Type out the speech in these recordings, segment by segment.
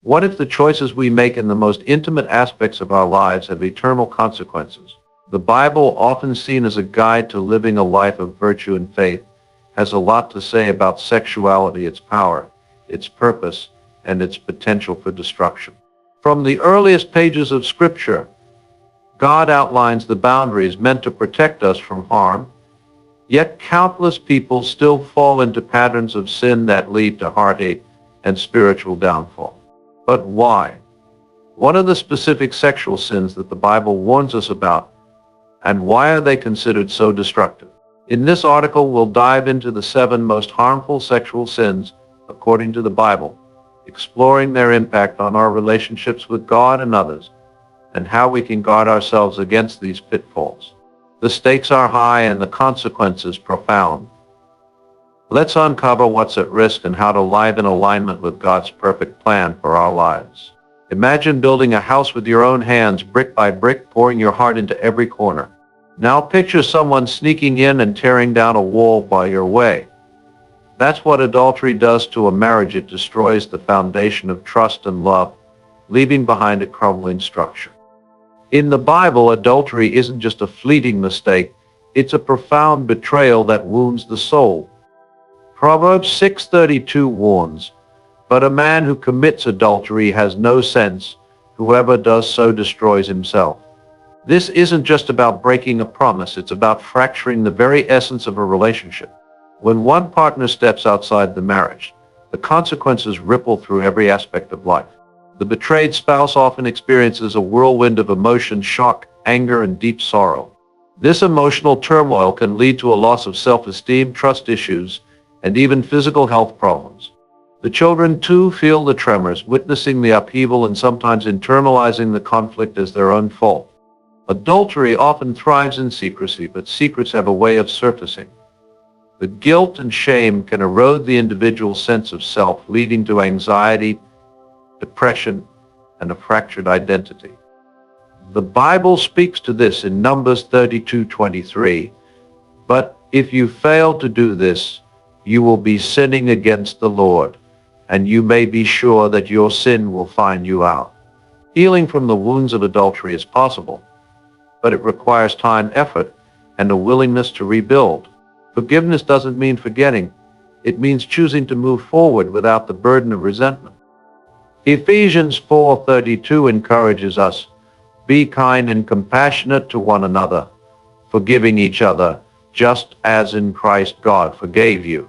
What if the choices we make in the most intimate aspects of our lives have eternal consequences? The Bible, often seen as a guide to living a life of virtue and faith, has a lot to say about sexuality, its power, its purpose, and its potential for destruction. From the earliest pages of Scripture, God outlines the boundaries meant to protect us from harm, yet countless people still fall into patterns of sin that lead to heartache and spiritual downfall. But why? What are the specific sexual sins that the Bible warns us about, and why are they considered so destructive? In this article, we'll dive into the 7 most harmful sexual sins according to the Bible, exploring their impact on our relationships with God and others, and how we can guard ourselves against these pitfalls. The stakes are high and the consequences profound. Let's uncover what's at risk and how to live in alignment with God's perfect plan for our lives. Imagine building a house with your own hands, brick by brick, pouring your heart into every corner. Now picture someone sneaking in and tearing down a wall by your way. That's what adultery does to a marriage. It destroys the foundation of trust and love, leaving behind a crumbling structure. In the Bible, adultery isn't just a fleeting mistake, it's a profound betrayal that wounds the soul. Proverbs 6:32 warns, "But a man who commits adultery has no sense. Whoever does so destroys himself." This isn't just about breaking a promise, it's about fracturing the very essence of a relationship. When one partner steps outside the marriage, the consequences ripple through every aspect of life. The betrayed spouse often experiences a whirlwind of emotion, shock, anger, and deep sorrow. This emotional turmoil can lead to a loss of self-esteem, trust issues, and even physical health problems. The children too feel the tremors, witnessing the upheaval and sometimes internalizing the conflict as their own fault. Adultery often thrives in secrecy, but secrets have a way of surfacing. The guilt and shame can erode the individual's sense of self, leading to anxiety, depression, and a fractured identity. The Bible speaks to this in Numbers 32:23, "But if you fail to do this, you will be sinning against the Lord, and you may be sure that your sin will find you out." Healing from the wounds of adultery is possible, but it requires time, effort, and a willingness to rebuild. Forgiveness doesn't mean forgetting. It means choosing to move forward without the burden of resentment. Ephesians 4:32 encourages us, "Be kind and compassionate to one another, forgiving each other, just as in Christ God forgave you."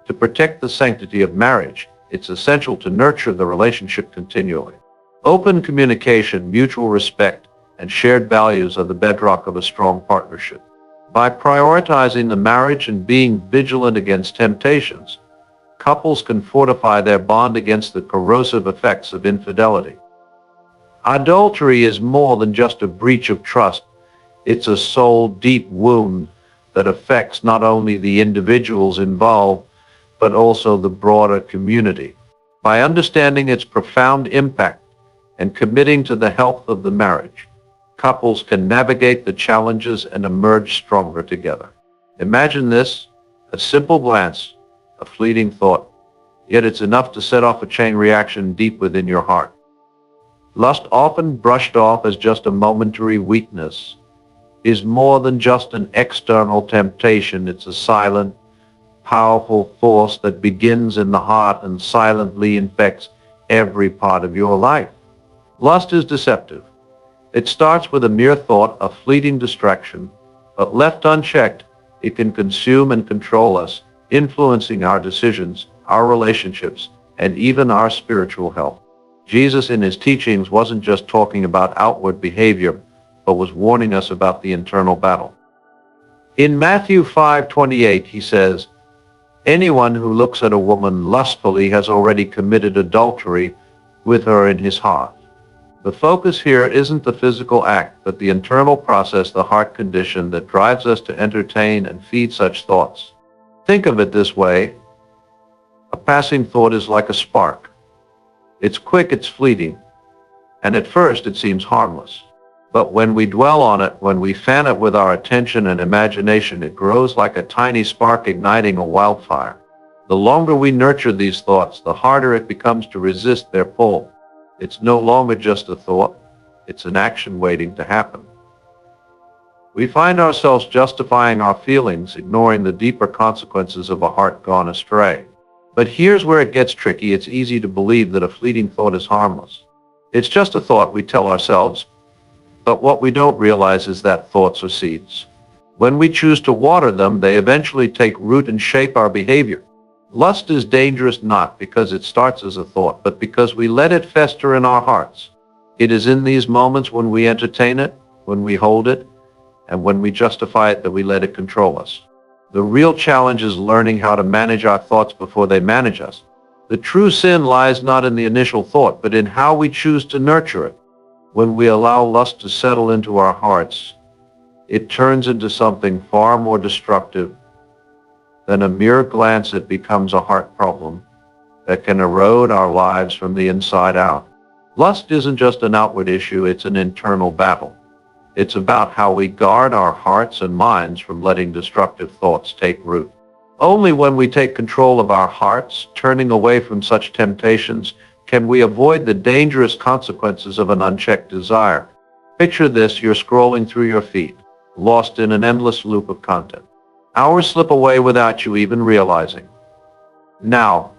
To protect the sanctity of marriage, it's essential to nurture the relationship continually. Open communication, mutual respect, and shared values are the bedrock of a strong partnership. By prioritizing the marriage and being vigilant against temptations, couples can fortify their bond against the corrosive effects of infidelity. Adultery is more than just a breach of trust. It's a soul-deep wound that affects not only the individuals involved, but also the broader community. By understanding its profound impact and committing to the health of the marriage, couples can navigate the challenges and emerge stronger together. Imagine this: a simple glance, a fleeting thought, yet it's enough to set off a chain reaction deep within your heart. Lust, often brushed off as just a momentary weakness, is more than just an external temptation. It's a silent, powerful force that begins in the heart and silently infects every part of your life. Lust is deceptive. It starts with a mere thought, a fleeting distraction, but left unchecked, it can consume and control us, influencing our decisions, our relationships, and even our spiritual health. Jesus in his teachings wasn't just talking about outward behavior, but was warning us about the internal battle. In Matthew 5:28, he says, "Anyone who looks at a woman lustfully has already committed adultery with her in his heart." The focus here isn't the physical act, but the internal process, the heart condition that drives us to entertain and feed such thoughts. Think of it this way: a passing thought is like a spark. It's quick, it's fleeting, and at first it seems harmless. But when we dwell on it, when we fan it with our attention and imagination, it grows like a tiny spark igniting a wildfire. The longer we nurture these thoughts, the harder it becomes to resist their pull. It's no longer just a thought, it's an action waiting to happen. We find ourselves justifying our feelings, ignoring the deeper consequences of a heart gone astray. But here's where it gets tricky. It's easy to believe that a fleeting thought is harmless. It's just a thought, we tell ourselves, but what we don't realize is that thoughts are seeds. When we choose to water them, they eventually take root and shape our behavior. Lust is dangerous not because it starts as a thought, but because we let it fester in our hearts. It is in these moments when we entertain it, when we hold it, and when we justify it that we let it control us. The real challenge is learning how to manage our thoughts before they manage us. The true sin lies not in the initial thought, but in how we choose to nurture it. When we allow lust to settle into our hearts, it turns into something far more destructive than a mere glance. It becomes a heart problem that can erode our lives from the inside out. Lust isn't just an outward issue, it's an internal battle. It's about how we guard our hearts and minds from letting destructive thoughts take root. Only when we take control of our hearts, turning away from such temptations, can we avoid the dangerous consequences of an unchecked desire. Picture this: you're scrolling through your feed, lost in an endless loop of content. Hours slip away without you even realizing. Now,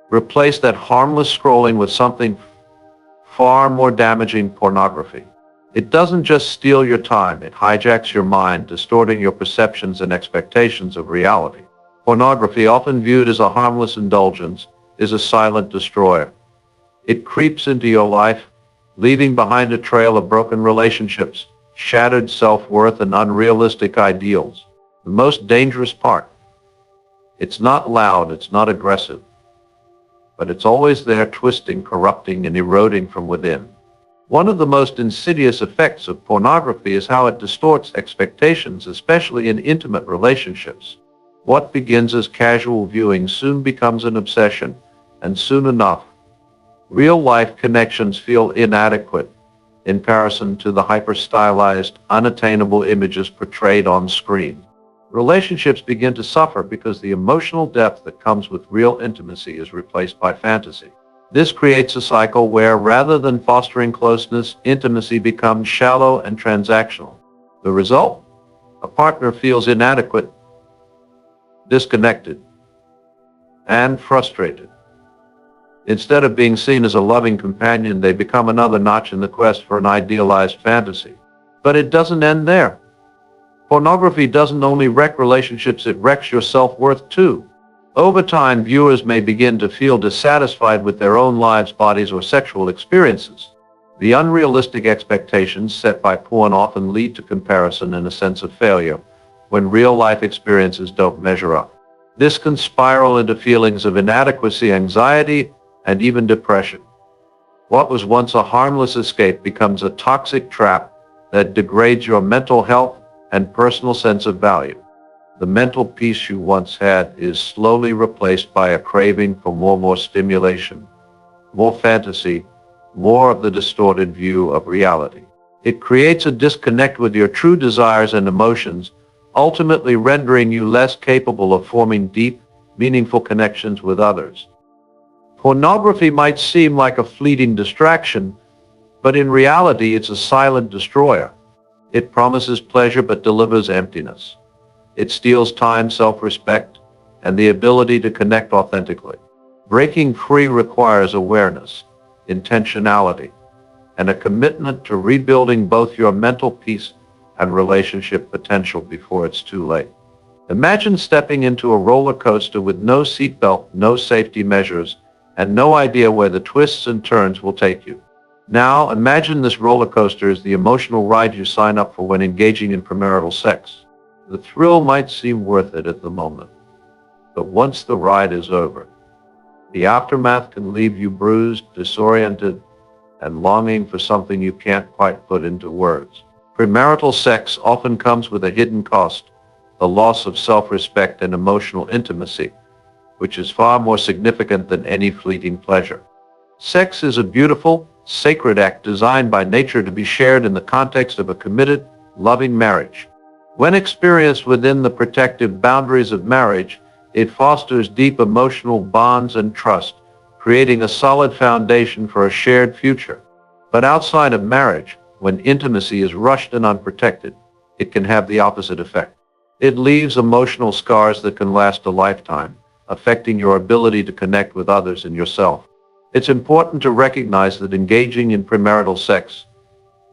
replace that harmless scrolling with something far more damaging: pornography. It doesn't just steal your time, it hijacks your mind, distorting your perceptions and expectations of reality. Pornography, often viewed as a harmless indulgence, is a silent destroyer. It creeps into your life, leaving behind a trail of broken relationships, shattered self-worth, and unrealistic ideals. The most dangerous part: it's not loud, it's not aggressive, but it's always there, twisting, corrupting, and eroding from within. One of the most insidious effects of pornography is how it distorts expectations, especially in intimate relationships. What begins as casual viewing soon becomes an obsession, and soon enough, real-life connections feel inadequate in comparison to the hyper-stylized, unattainable images portrayed on screen. Relationships begin to suffer because the emotional depth that comes with real intimacy is replaced by fantasy. This creates a cycle where, rather than fostering closeness, intimacy becomes shallow and transactional. The result? A partner feels inadequate, disconnected, and frustrated. Instead of being seen as a loving companion, they become another notch in the quest for an idealized fantasy. But it doesn't end there. Pornography doesn't only wreck relationships, it wrecks your self-worth too. Over time, viewers may begin to feel dissatisfied with their own lives, bodies, or sexual experiences. The unrealistic expectations set by porn often lead to comparison and a sense of failure when real-life experiences don't measure up. This can spiral into feelings of inadequacy, anxiety, and even depression. What was once a harmless escape becomes a toxic trap that degrades your mental health and personal sense of value. The mental peace you once had is slowly replaced by a craving for more stimulation, more fantasy, more of the distorted view of reality. It creates a disconnect with your true desires and emotions, ultimately rendering you less capable of forming deep, meaningful connections with others. Pornography might seem like a fleeting distraction, but in reality it's a silent destroyer. It promises pleasure but delivers emptiness. It steals time, self-respect, and the ability to connect authentically. Breaking free requires awareness, intentionality, and a commitment to rebuilding both your mental peace and relationship potential before it's too late. Imagine stepping into a roller coaster with no seatbelt, no safety measures, and no idea where the twists and turns will take you. Now, imagine this roller coaster is the emotional ride you sign up for when engaging in premarital sex. The thrill might seem worth it at the moment, but once the ride is over, the aftermath can leave you bruised, disoriented, and longing for something you can't quite put into words. Premarital sex often comes with a hidden cost, the loss of self-respect and emotional intimacy, which is far more significant than any fleeting pleasure. Sex is a beautiful, sacred act designed by nature to be shared in the context of a committed, loving marriage. When experienced within the protective boundaries of marriage, it fosters deep emotional bonds and trust, creating a solid foundation for a shared future. But outside of marriage, when intimacy is rushed and unprotected, it can have the opposite effect. It leaves emotional scars that can last a lifetime, affecting your ability to connect with others and yourself. It's important to recognize that engaging in premarital sex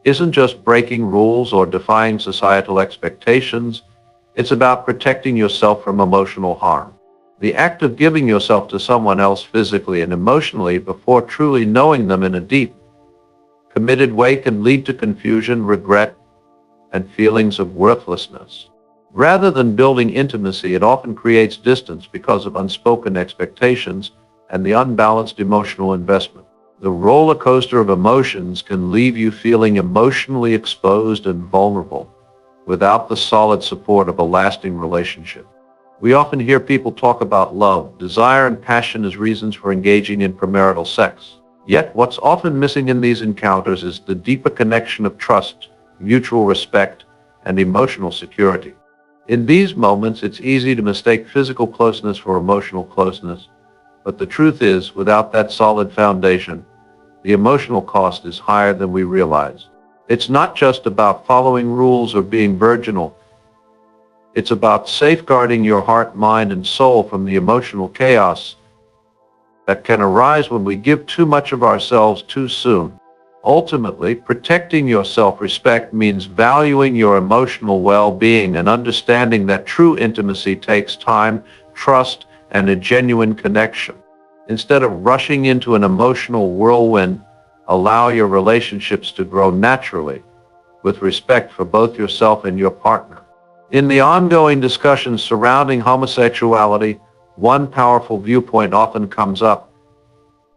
isn't just breaking rules or defying societal expectations. It's about protecting yourself from emotional harm. The act of giving yourself to someone else physically and emotionally before truly knowing them in a deep, committed way can lead to confusion, regret, and feelings of worthlessness. Rather than building intimacy, it often creates distance because of unspoken expectations and the unbalanced emotional investment. The roller coaster of emotions can leave you feeling emotionally exposed and vulnerable without the solid support of a lasting relationship. We often hear people talk about love, desire, and passion as reasons for engaging in premarital sex. Yet, what's often missing in these encounters is the deeper connection of trust, mutual respect, and emotional security. In these moments, it's easy to mistake physical closeness for emotional closeness, but the truth is, without that solid foundation, the emotional cost is higher than we realize. It's not just about following rules or being virginal. It's about safeguarding your heart, mind, and soul from the emotional chaos that can arise when we give too much of ourselves too soon. Ultimately, protecting your self-respect means valuing your emotional well-being and understanding that true intimacy takes time, trust, and a genuine connection. Instead of rushing into an emotional whirlwind, allow your relationships to grow naturally, with respect for both yourself and your partner. In the ongoing discussions surrounding homosexuality, one powerful viewpoint often comes up: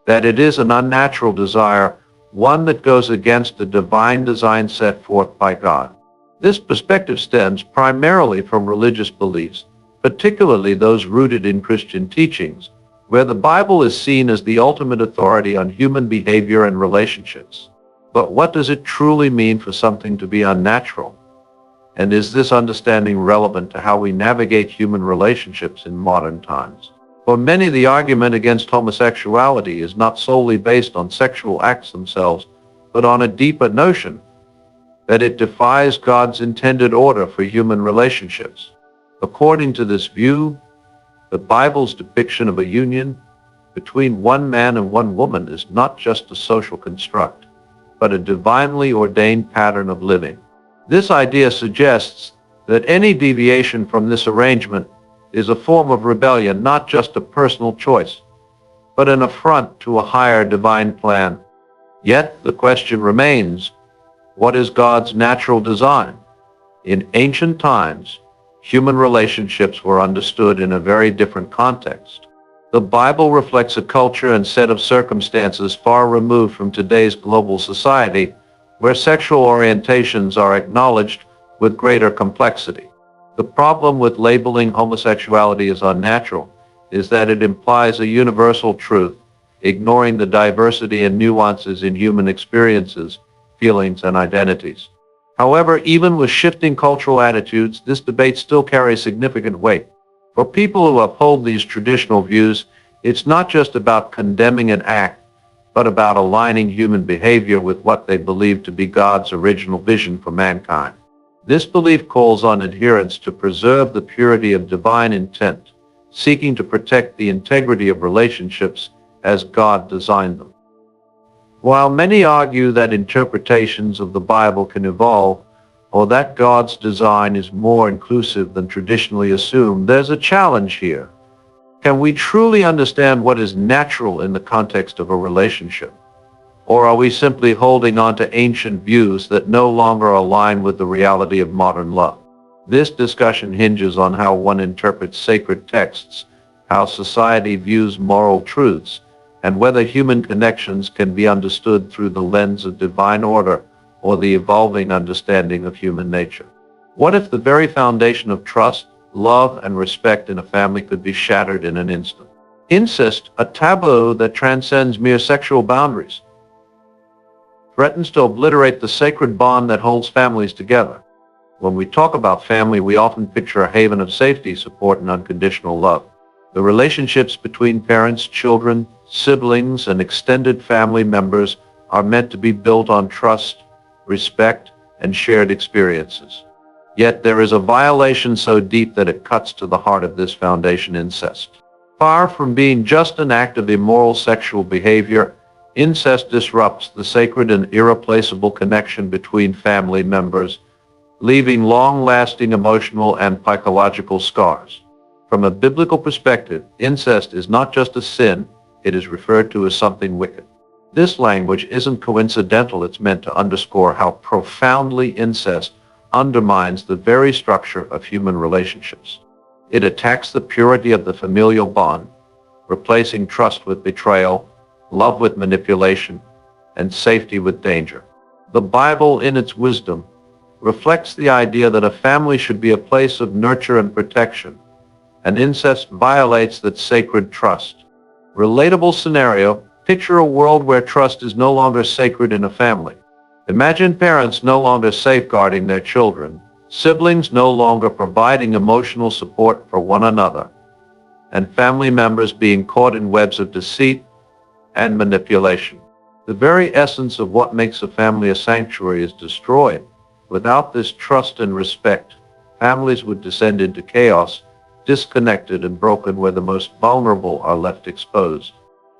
that it is an unnatural desire, one that goes against the divine design set forth by God. This perspective stems primarily from religious beliefs, particularly those rooted in Christian teachings, where the Bible is seen as the ultimate authority on human behavior and relationships. But what does it truly mean for something to be unnatural? And is this understanding relevant to how we navigate human relationships in modern times? For many, the argument against homosexuality is not solely based on sexual acts themselves, but on a deeper notion that it defies God's intended order for human relationships. According to this view, the Bible's depiction of a union between one man and one woman is not just a social construct, but a divinely ordained pattern of living. This idea suggests that any deviation from this arrangement is a form of rebellion, not just a personal choice, but an affront to a higher divine plan. Yet the question remains, what is God's natural design? In ancient times, human relationships were understood in a very different context. The Bible reflects a culture and set of circumstances far removed from today's global society, where sexual orientations are acknowledged with greater complexity. The problem with labeling homosexuality as unnatural is that it implies a universal truth, ignoring the diversity and nuances in human experiences, feelings, and identities. However, even with shifting cultural attitudes, this debate still carries significant weight. For people who uphold these traditional views, it's not just about condemning an act, but about aligning human behavior with what they believe to be God's original vision for mankind. This belief calls on adherents to preserve the purity of divine intent, seeking to protect the integrity of relationships as God designed them. While many argue that interpretations of the Bible can evolve, or that God's design is more inclusive than traditionally assumed, there's a challenge here. Can we truly understand what is natural in the context of a relationship? Or are we simply holding on to ancient views that no longer align with the reality of modern love? This discussion hinges on how one interprets sacred texts, how society views moral truths, and whether human connections can be understood through the lens of divine order or the evolving understanding of human nature. What if the very foundation of trust, love, and respect in a family could be shattered in an instant? Incest, a taboo that transcends mere sexual boundaries, threatens to obliterate the sacred bond that holds families together. When we talk about family, we often picture a haven of safety, support, and unconditional love. The relationships between parents, children, siblings, and extended family members are meant to be built on trust, respect, and shared experiences. Yet there is a violation so deep that it cuts to the heart of this foundation: incest. Far from being just an act of immoral sexual behavior, incest disrupts the sacred and irreplaceable connection between family members, leaving long-lasting emotional and psychological scars. From a biblical perspective, incest is not just a sin, it is referred to as something wicked. This language isn't coincidental. It's meant to underscore how profoundly incest undermines the very structure of human relationships. It attacks the purity of the familial bond, replacing trust with betrayal, love with manipulation, and safety with danger. The Bible, in its wisdom, reflects the idea that a family should be a place of nurture and protection, and incest violates that sacred trust. Relatable scenario: picture a world where trust is no longer sacred in a family. Imagine parents no longer safeguarding their children, siblings no longer providing emotional support for one another, and family members being caught in webs of deceit and manipulation. The very essence of what makes a family a sanctuary is destroyed. Without this trust and respect, families would descend into chaos, disconnected and broken, where the most vulnerable are left exposed.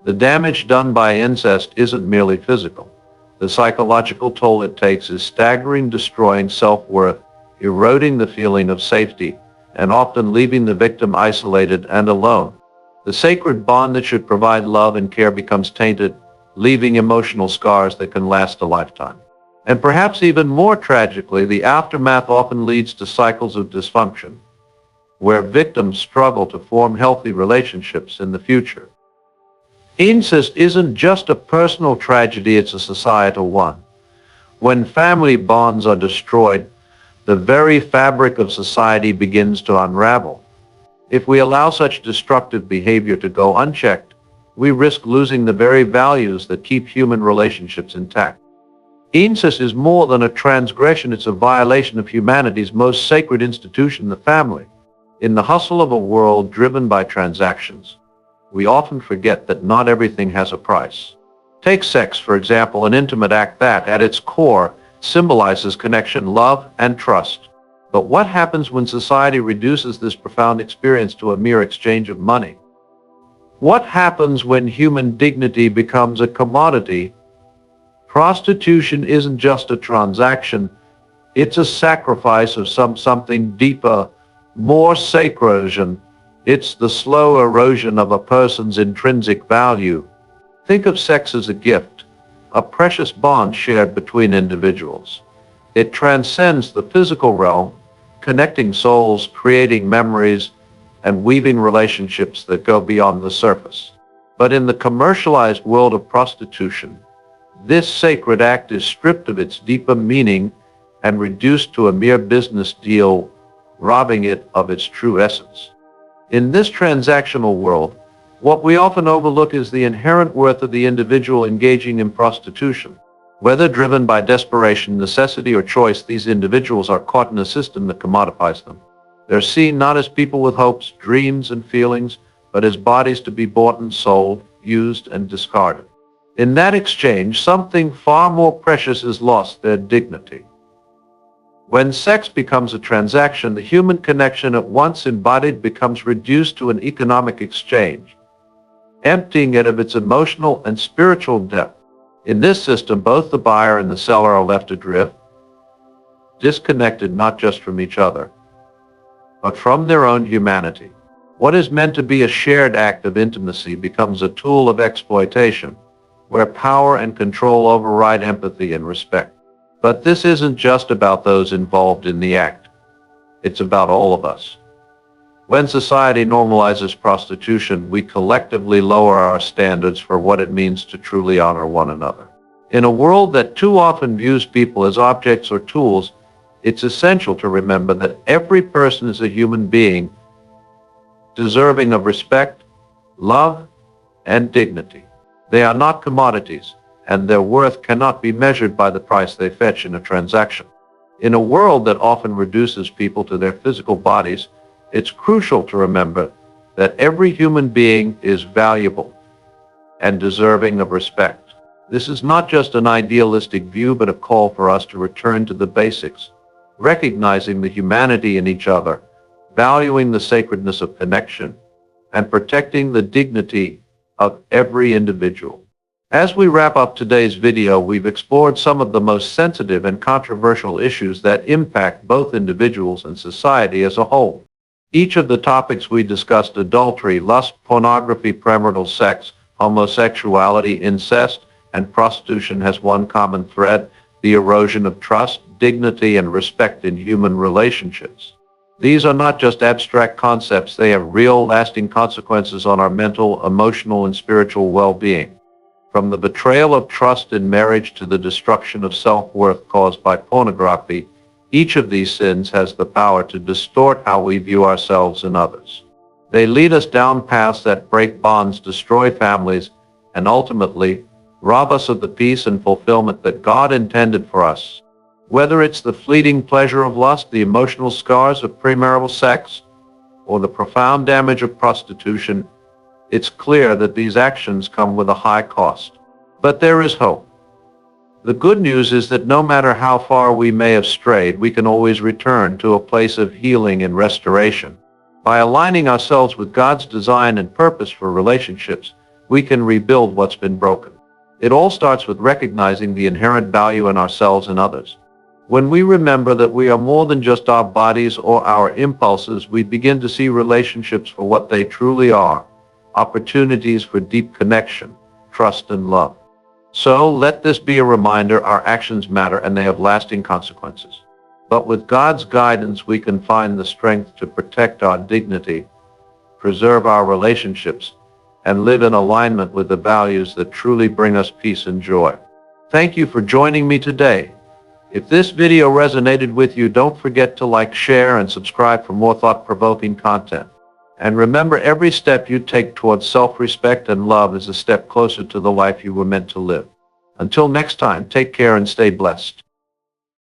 The damage done by incest isn't merely physical. The psychological toll it takes is staggering, destroying self-worth, eroding the feeling of safety, and often leaving the victim isolated and alone. The sacred bond that should provide love and care becomes tainted, leaving emotional scars that can last a lifetime. And perhaps even more tragically, the aftermath often leads to cycles of dysfunction, where victims struggle to form healthy relationships in the future. Incest isn't just a personal tragedy, it's a societal one. When family bonds are destroyed, the very fabric of society begins to unravel. If we allow such destructive behavior to go unchecked, we risk losing the very values that keep human relationships intact. Incest is more than a transgression, it's a violation of humanity's most sacred institution, the family. In the hustle of a world driven by transactions, we often forget that not everything has a price. Take sex, for example, an intimate act that, at its core, symbolizes connection, love, and trust. But what happens when society reduces this profound experience to a mere exchange of money? What happens when human dignity becomes a commodity? Prostitution isn't just a transaction, it's a sacrifice of something deeper, more sacred. It's the slow erosion of a person's intrinsic value. Think of sex as a gift, a precious bond shared between individuals. It transcends the physical realm, connecting souls, creating memories, and weaving relationships that go beyond the surface. But in the commercialized world of prostitution, this sacred act is stripped of its deeper meaning and reduced to a mere business deal, robbing it of its true essence. In this transactional world, what we often overlook is the inherent worth of the individual engaging in prostitution. Whether driven by desperation, necessity, or choice, these individuals are caught in a system that commodifies them. They're seen not as people with hopes, dreams, and feelings, but as bodies to be bought and sold, used and discarded. In that exchange, something far more precious is lost: their dignity. When sex becomes a transaction, the human connection at once embodied becomes reduced to an economic exchange, emptying it of its emotional and spiritual depth. In this system, both the buyer and the seller are left adrift, disconnected not just from each other, but from their own humanity. What is meant to be a shared act of intimacy becomes a tool of exploitation, where power and control override empathy and respect. But this isn't just about those involved in the act. It's about all of us. When society normalizes prostitution, we collectively lower our standards for what it means to truly honor one another. In a world that too often views people as objects or tools, it's essential to remember that every person is a human being, deserving of respect, love, and dignity. They are not commodities, and their worth cannot be measured by the price they fetch in a transaction. In a world that often reduces people to their physical bodies, it's crucial to remember that every human being is valuable, and deserving of respect. This is not just an idealistic view, but a call for us to return to the basics, recognizing the humanity in each other, valuing the sacredness of connection, and protecting the dignity of every individual. As we wrap up today's video, we've explored some of the most sensitive and controversial issues that impact both individuals and society as a whole. Each of the topics we discussed, adultery, lust, pornography, premarital sex, homosexuality, incest, and prostitution, has one common thread: the erosion of trust, dignity, and respect in human relationships. These are not just abstract concepts, they have real, lasting consequences on our mental, emotional, and spiritual well-being. From the betrayal of trust in marriage to the destruction of self-worth caused by pornography, each of these sins has the power to distort how we view ourselves and others. They lead us down paths that break bonds, destroy families, and ultimately rob us of the peace and fulfillment that God intended for us. Whether it's the fleeting pleasure of lust, the emotional scars of premarital sex, or the profound damage of prostitution, it's clear that these actions come with a high cost. But there is hope. The good news is that no matter how far we may have strayed, we can always return to a place of healing and restoration. By aligning ourselves with God's design and purpose for relationships, we can rebuild what's been broken. It all starts with recognizing the inherent value in ourselves and others. When we remember that we are more than just our bodies or our impulses, we begin to see relationships for what they truly are: opportunities for deep connection, trust, and love. So let this be a reminder: our actions matter and they have lasting consequences. But with God's guidance, we can find the strength to protect our dignity, preserve our relationships, and live in alignment with the values that truly bring us peace and joy. Thank you for joining me today. If this video resonated with you, don't forget to like, share, and subscribe for more thought-provoking content. And remember, every step you take towards self-respect and love is a step closer to the life you were meant to live. Until next time, take care and stay blessed.